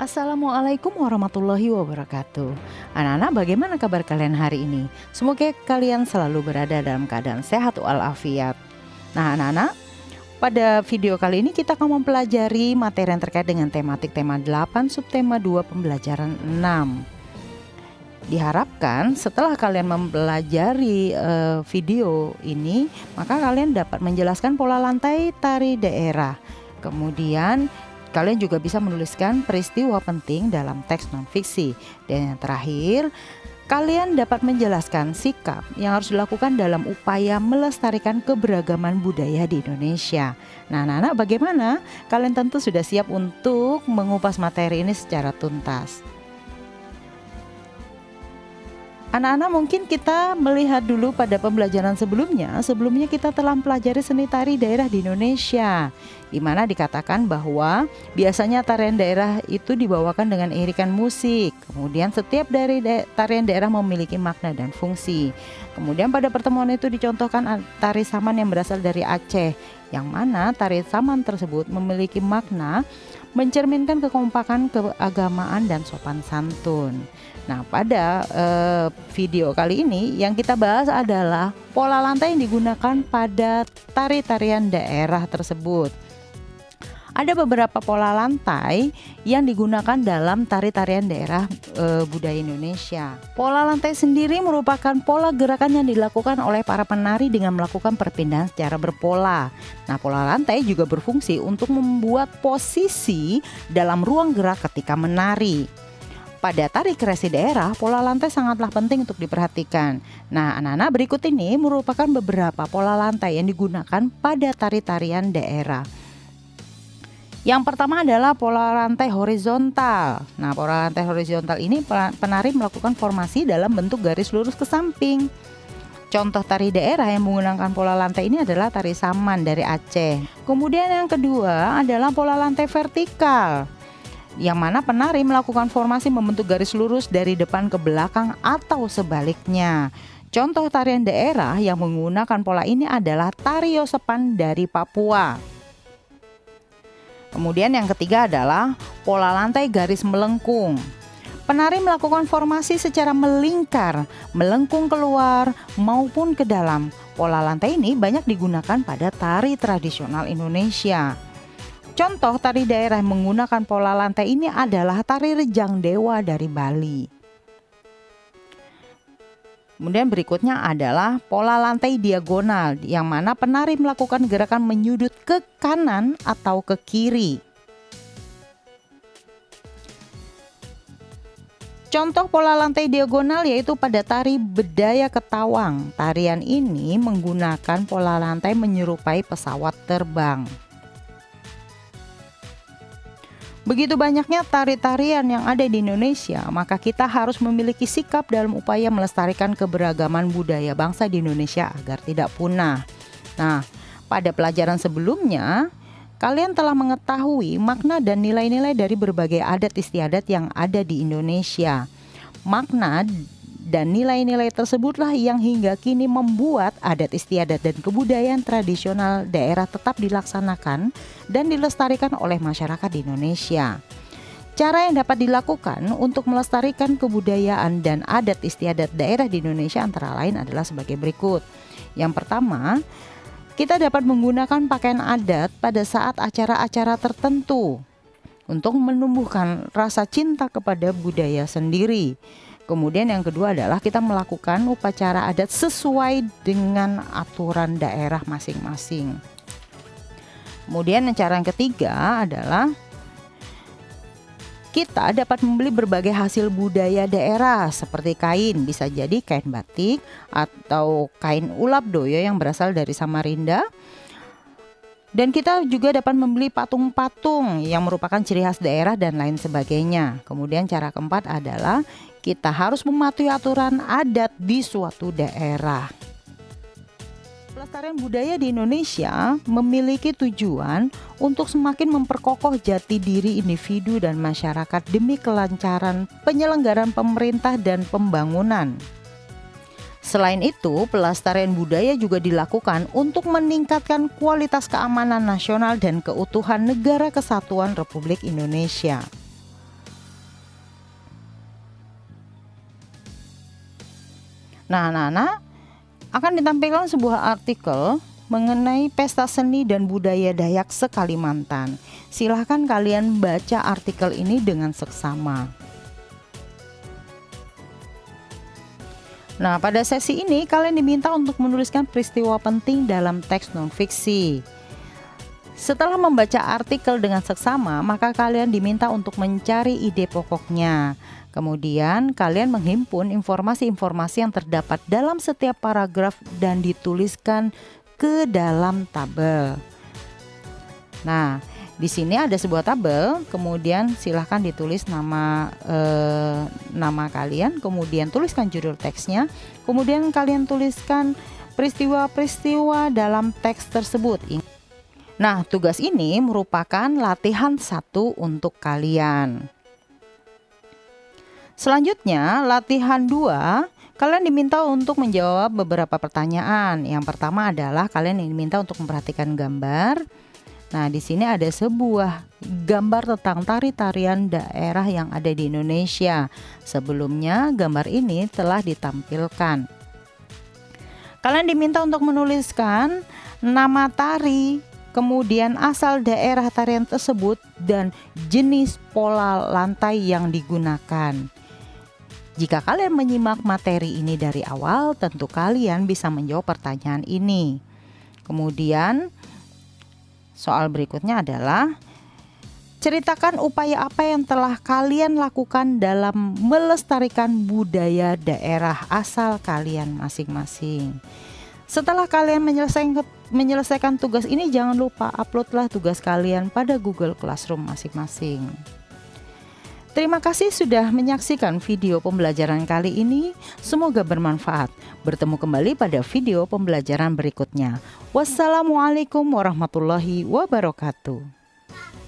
Assalamualaikum warahmatullahi wabarakatuh. Anak-anak, bagaimana kabar kalian hari ini? Semoga kalian selalu berada dalam keadaan sehat walafiat. Nah anak-anak, pada video kali ini kita akan mempelajari materi yang terkait dengan tematik tema 8 subtema 2 pembelajaran 6. Diharapkan setelah kalian mempelajari video ini, maka kalian dapat menjelaskan pola lantai tari daerah. Kemudian kalian juga bisa menuliskan peristiwa penting dalam teks non-fiksi. Dan yang terakhir, kalian dapat menjelaskan sikap yang harus dilakukan dalam upaya melestarikan keberagaman budaya di Indonesia. Nah anak-anak, bagaimana? Kalian tentu sudah siap untuk mengupas materi ini secara tuntas. Anak-anak, mungkin kita melihat dulu pada pembelajaran sebelumnya. Sebelumnya kita telah mempelajari seni tari daerah di Indonesia, di mana dikatakan bahwa biasanya tarian daerah itu dibawakan dengan irikan musik. Kemudian setiap dari tarian daerah memiliki makna dan fungsi. Kemudian pada pertemuan itu dicontohkan tari saman yang berasal dari Aceh, yang mana tari saman tersebut memiliki makna mencerminkan kekompakan, keagamaan, dan sopan santun. Nah pada video kali ini yang kita bahas adalah pola lantai yang digunakan pada tari-tarian daerah tersebut. Ada beberapa pola lantai yang digunakan dalam tari-tarian daerah budaya Indonesia. Pola lantai sendiri merupakan pola gerakan yang dilakukan oleh para penari dengan melakukan perpindahan secara berpola. Nah, pola lantai juga berfungsi untuk membuat posisi dalam ruang gerak ketika menari. Pada tari kreasi daerah, pola lantai sangatlah penting untuk diperhatikan. Nah, anak-anak, berikut ini merupakan beberapa pola lantai yang digunakan pada tari-tarian daerah. Yang pertama adalah pola lantai horizontal. Nah, pola lantai horizontal ini penari melakukan formasi dalam bentuk garis lurus ke samping. Contoh tari daerah yang menggunakan pola lantai ini adalah tari saman dari Aceh. Kemudian yang kedua adalah pola lantai vertikal, yang mana penari melakukan formasi membentuk garis lurus dari depan ke belakang atau sebaliknya. Contoh tarian daerah yang menggunakan pola ini adalah tari Yosepan dari Papua. Kemudian yang ketiga adalah pola lantai garis melengkung. Penari melakukan formasi secara melingkar, melengkung keluar maupun ke dalam. Pola lantai ini banyak digunakan pada tari tradisional Indonesia. Contoh tari daerah yang menggunakan pola lantai ini adalah tari Rejang Dewa dari Bali. Kemudian berikutnya adalah pola lantai diagonal, yang mana penari melakukan gerakan menyudut ke kanan atau ke kiri. Contoh pola lantai diagonal yaitu pada tari Bedaya Ketawang. Tarian ini menggunakan pola lantai menyerupai pesawat terbang. Begitu banyaknya tari-tarian yang ada di Indonesia, maka kita harus memiliki sikap dalam upaya melestarikan keberagaman budaya bangsa di Indonesia agar tidak punah. Nah, pada pelajaran sebelumnya, kalian telah mengetahui makna dan nilai-nilai dari berbagai adat istiadat yang ada di Indonesia. Makna dan nilai-nilai tersebutlah yang hingga kini membuat adat istiadat dan kebudayaan tradisional daerah tetap dilaksanakan dan dilestarikan oleh masyarakat di Indonesia. Cara yang dapat dilakukan untuk melestarikan kebudayaan dan adat istiadat daerah di Indonesia antara lain adalah sebagai berikut. Yang pertama, kita dapat menggunakan pakaian adat pada saat acara-acara tertentu untuk menumbuhkan rasa cinta kepada budaya sendiri. Kemudian yang kedua adalah kita melakukan upacara adat sesuai dengan aturan daerah masing-masing. Kemudian cara yang ketiga adalah kita dapat membeli berbagai hasil budaya daerah seperti kain, bisa jadi kain batik atau kain ulap doyo yang berasal dari Samarinda. Dan kita juga dapat membeli patung-patung yang merupakan ciri khas daerah dan lain sebagainya. Kemudian cara keempat adalah kita harus mematuhi aturan adat di suatu daerah. Pelestarian budaya di Indonesia memiliki tujuan untuk semakin memperkokoh jati diri individu dan masyarakat demi kelancaran penyelenggaraan pemerintah dan pembangunan. Selain itu, pelestarian budaya juga dilakukan untuk meningkatkan kualitas keamanan nasional dan keutuhan Negara Kesatuan Republik Indonesia. Nah, anak-anak akan ditampilkan sebuah artikel mengenai pesta seni dan budaya Dayak se-Kalimantan. Silahkan kalian baca artikel ini dengan seksama. Nah, pada sesi ini kalian diminta untuk menuliskan peristiwa penting dalam teks non-fiksi. Setelah membaca artikel dengan seksama, maka kalian diminta untuk mencari ide pokoknya. Kemudian kalian menghimpun informasi-informasi yang terdapat dalam setiap paragraf dan dituliskan ke dalam tabel. Nah, di sini ada sebuah tabel, kemudian silahkan ditulis nama kalian, kemudian tuliskan judul teksnya, kemudian kalian tuliskan peristiwa-peristiwa dalam teks tersebut. Nah, tugas ini merupakan latihan 1 untuk kalian. Selanjutnya, latihan 2, kalian diminta untuk menjawab beberapa pertanyaan. Yang pertama adalah kalian diminta untuk memperhatikan gambar. Nah, di sini ada sebuah gambar tentang tari-tarian daerah yang ada di Indonesia. Sebelumnya, gambar ini telah ditampilkan. Kalian diminta untuk menuliskan nama tari, kemudian asal daerah tarian tersebut, dan jenis pola lantai yang digunakan. Jika kalian menyimak materi ini dari awal, tentu kalian bisa menjawab pertanyaan ini. Kemudian, soal berikutnya adalah ceritakan upaya apa yang telah kalian lakukan dalam melestarikan budaya daerah asal kalian masing-masing. Setelah kalian menyelesaikan tugas ini, jangan lupa uploadlah tugas kalian pada Google Classroom masing-masing. Terima kasih sudah menyaksikan video pembelajaran kali ini. Semoga bermanfaat. Bertemu kembali pada video pembelajaran berikutnya. Wassalamualaikum warahmatullahi wabarakatuh.